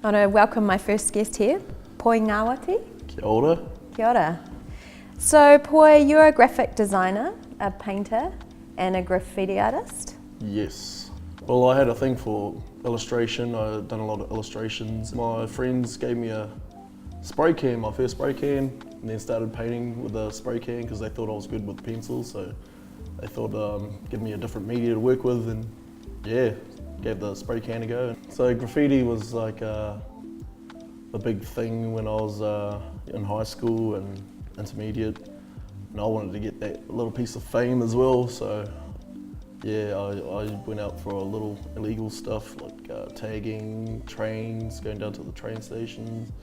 I want to welcome my first guest here, Poi Ngawati. Kia ora. Kia ora. So Poi, you're a graphic designer, a painter and a graffiti artist? Yes. Well, I had a thing for illustration. I'd done a lot of illustrations. My friends gave me a spray can, my first spray can, and then started painting with a spray can because they thought I was good with pencils. So they thought give me a different media to work with, and yeah, gave the spray can a go. So graffiti was like a big thing when I was in high school and intermediate, and I wanted to get that little piece of fame as well. So yeah, I went out for a little illegal stuff like tagging trains, going down to the train stations.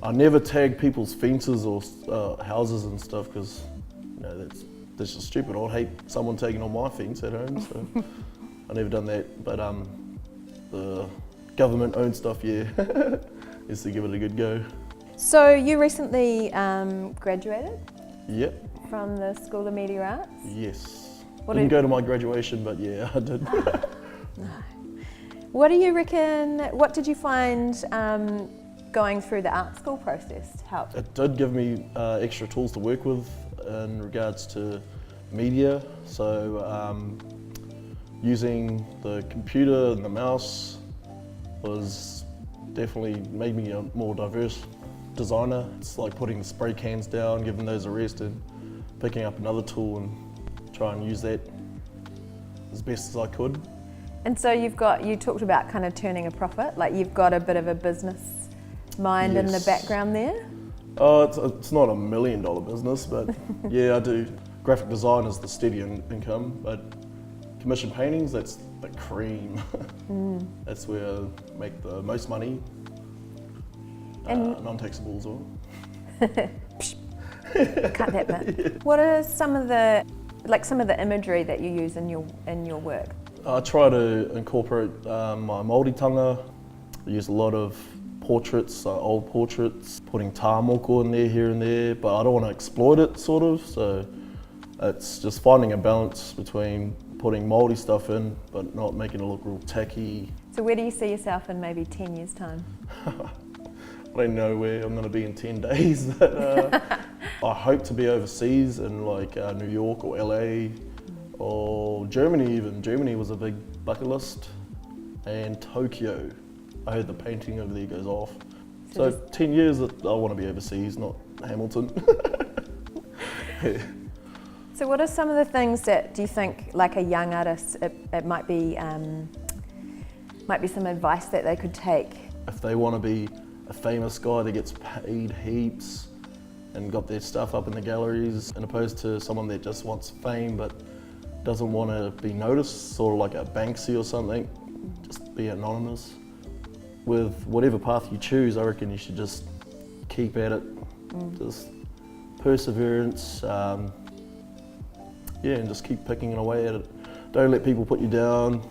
I never tagged people's fences or houses and stuff because that's just stupid. I'd hate someone tagging on my fence at home, so I never done that. But the government-owned stuff, yeah, is to give it a good go. So you recently graduated? Yep. From the School of Media Arts? Yes. Didn't go to my graduation, but yeah, I did. No. What do you reckon, what did you find going through the art school process helped? It did give me extra tools to work with in regards to media. So using the computer and the mouse was definitely made me a more diverse designer. It's like putting the spray cans down, giving those a rest, and picking up another tool and try and use that as best as I could. And so you talked about kind of turning a profit, like you've got a bit of a business mind in the background there? It's not $1 million business, but yeah, I do. Graphic design is the steady income, but commission paintings, that's the cream. That's where I make the most money. Non-taxable as well. Cut that bit. Yeah. What are some of the imagery that you use in your work? I try to incorporate my Māoritanga. I use a lot of portraits, old portraits, putting tā moko in there here and there, but I don't want to exploit it, sort of. So it's just finding a balance between putting Māori stuff in, but not making it look real tacky. So where do you see yourself in maybe 10 years' time? I don't know where I'm going to be in 10 days, but I hope to be overseas in like New York or LA or Germany even. Germany was a big bucket list, and Tokyo. I heard the painting over there goes off. So 10 years I want to be overseas, not Hamilton. Yeah. So what are some of the things that do you think, like a young artist, it might be some advice that they could take? If they want to be a famous guy that gets paid heaps and got their stuff up in the galleries, and opposed to someone that just wants fame but doesn't want to be noticed, sort of like a Banksy or something, just be anonymous. With whatever path you choose, I reckon you should just keep at it. Just perseverance, yeah, and just keep picking away at it. Don't let people put you down.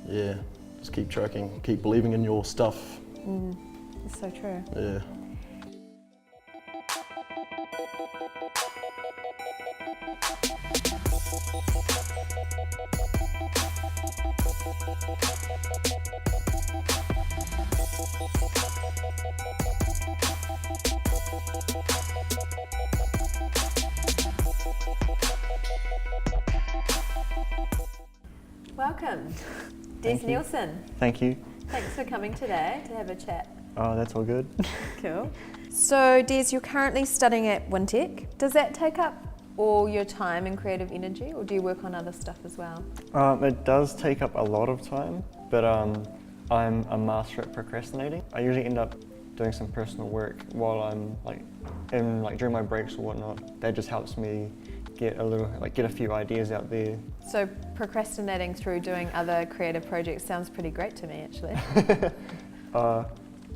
Yeah, just keep tracking, keep believing in your stuff. It's so true. Yeah. Welcome, Des Nielsen. Thank you. Thanks for coming today to have a chat. Oh, that's all good. Cool. So Des, you're currently studying at Wintec. Does that take up all your time and creative energy, or do you work on other stuff as well? It does take up a lot of time, but I'm a master at procrastinating. I usually end up doing some personal work while I'm during my breaks or whatnot. That just helps me get a few ideas out there. So procrastinating through doing other creative projects sounds pretty great to me, actually.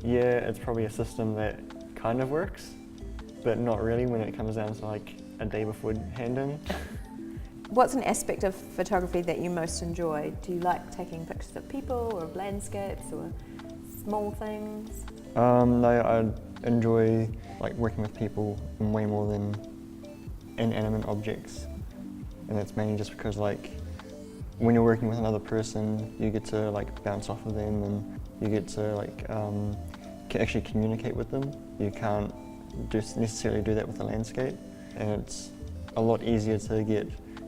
Yeah, it's probably a system that kind of works, but not really when it comes down to like a day before hand-in. What's an aspect of photography that you most enjoy? Do you like taking pictures of people or of landscapes or small things? No, I enjoy like working with people way more than inanimate objects, and that's mainly just because like when you're working with another person, you get to like bounce off of them and You get to actually communicate with them. You can't necessarily do that with a landscape, and it's a lot easier to get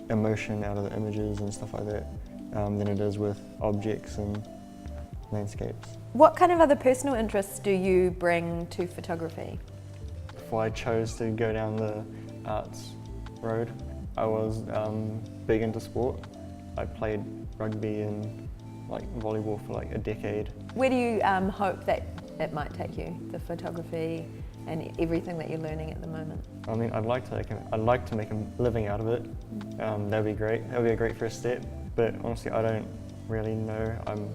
emotion out of the images and stuff like that than it is with objects and landscapes. What kind of other personal interests do you bring to photography? Before I chose to go down the arts road, I was big into sport. I played rugby and volleyball for a decade. Where do you hope that it might take you, the photography and everything that you're learning at the moment? I mean, I'd like to make a living out of it. That'd be great. That'd be a great first step. But honestly, I don't really know. I'm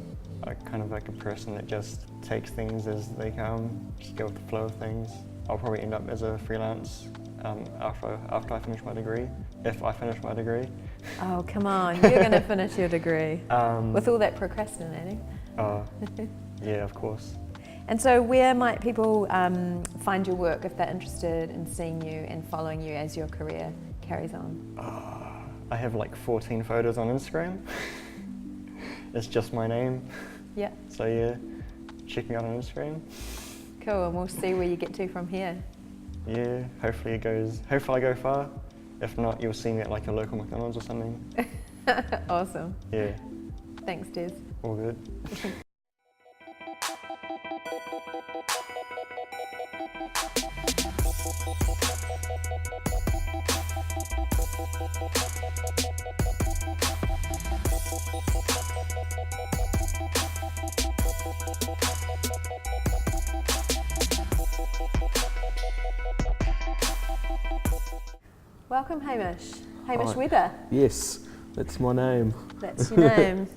kind of like a person that just takes things as they come, just go with the flow of things. I'll probably end up as a freelance after I finish my degree, if I finish my degree. Oh, come on, you're going to finish your degree with all that procrastinating. Yeah, of course. And so where might people find your work if they're interested in seeing you and following you as your career carries on? I have 14 photos on Instagram. It's just my name. Yeah. So yeah, check me out on Instagram. Cool, and we'll see where you get to from here. Yeah, hopefully I go far. If not, you'll see me at a local McDonald's or something. Awesome. Yeah. Thanks, Des. All good. Welcome, Hamish. Hamish Hi. Weaver. Yes, that's my name. That's your name.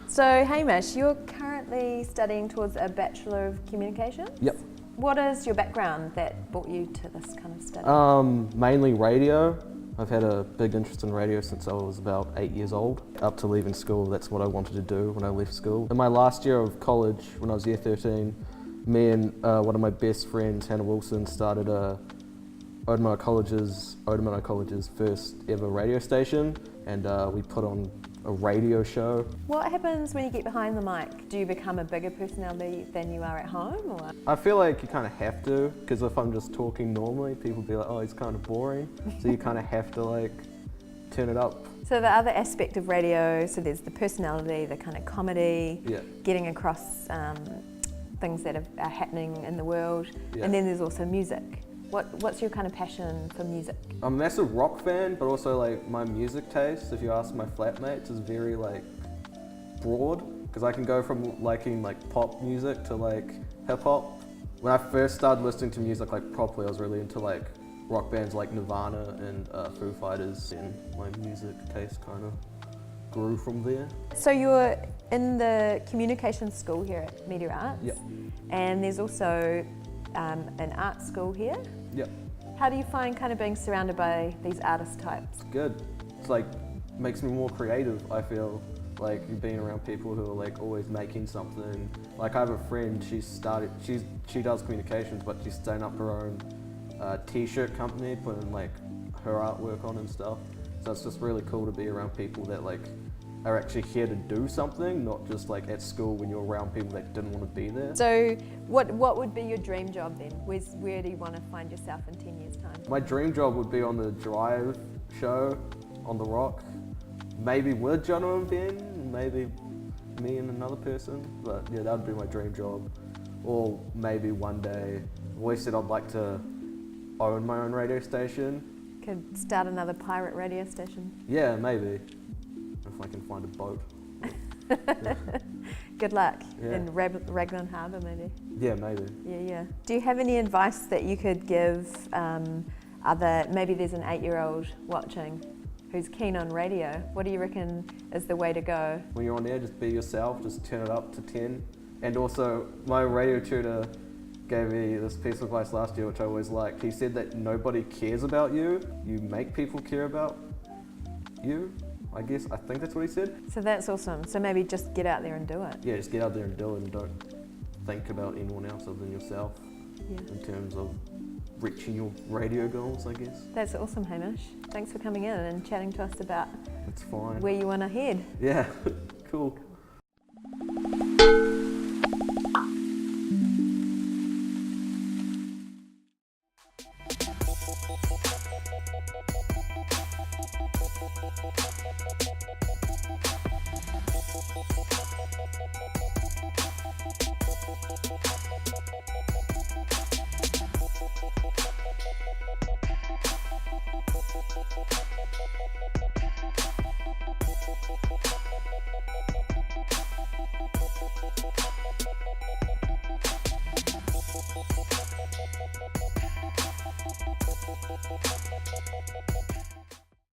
So, Hamish, you're currently studying towards a Bachelor of Communication? Yep. What is your background that brought you to this kind of study? Mainly radio. I've had a big interest in radio since I was about 8 years old. Up to leaving school, that's what I wanted to do when I left school. In my last year of college, when I was year 13, me and one of my best friends, Hannah Wilson, started Otamoto College's first ever radio station, and we put on a radio show. What happens when you get behind the mic? Do you become a bigger personality than you are at home? Or? I feel like you kind of have to, because if I'm just talking normally, people be like, oh, he's kind of boring. So you kind of have to turn it up. So the other aspect of radio, so there's the personality, the kind of comedy, Yeah. getting across things that are happening in the world, Yeah. and then there's also music. What's your kind of passion for music? I'm a massive rock fan, but also my music taste, if you ask my flatmates, is very broad, because I can go from liking pop music to hip hop. When I first started listening to music properly, I was really into rock bands like Nirvana and Foo Fighters, and my music taste kind of grew from there. So you're in the communications school here at Media Arts, Yep. and there's also an art school here. Yep. How do you find kind of being surrounded by these artist types? Good. It's makes me more creative, I feel. Being around people who are always making something. I have a friend, she does communications, but she's starting up her own t-shirt company, putting her artwork on and stuff. So it's just really cool to be around people that are actually here to do something, not just at school when you're around people that didn't want to be there. So what would be your dream job then? Where do you want to find yourself in 10 years' time? My dream job would be on the Drive show on The Rock. Maybe with Jonathan Ben, maybe me and another person, but yeah, that would be my dream job. Or maybe one day, I've always said I'd like to own my own radio station. Could start another pirate radio station. Yeah, maybe, if I can find a boat. Good luck. Yeah. In Raglan Harbour maybe. Yeah, maybe. Yeah. Do you have any advice that you could give maybe there's an 8-year-old watching who's keen on radio? What do you reckon is the way to go? When you're on air, just be yourself, just turn it up to 10. And also, my radio tutor gave me this piece of advice last year, which I always liked. He said that nobody cares about you, you make people care about you. I think that's what he said. So that's awesome. So maybe just get out there and do it. Yeah, just get out there and do it, and don't think about anyone else other than yourself in terms of reaching your radio goals, I guess. That's awesome, Hamish. Thanks for coming in and chatting to us about That's fine. where you want to head. Yeah, cool.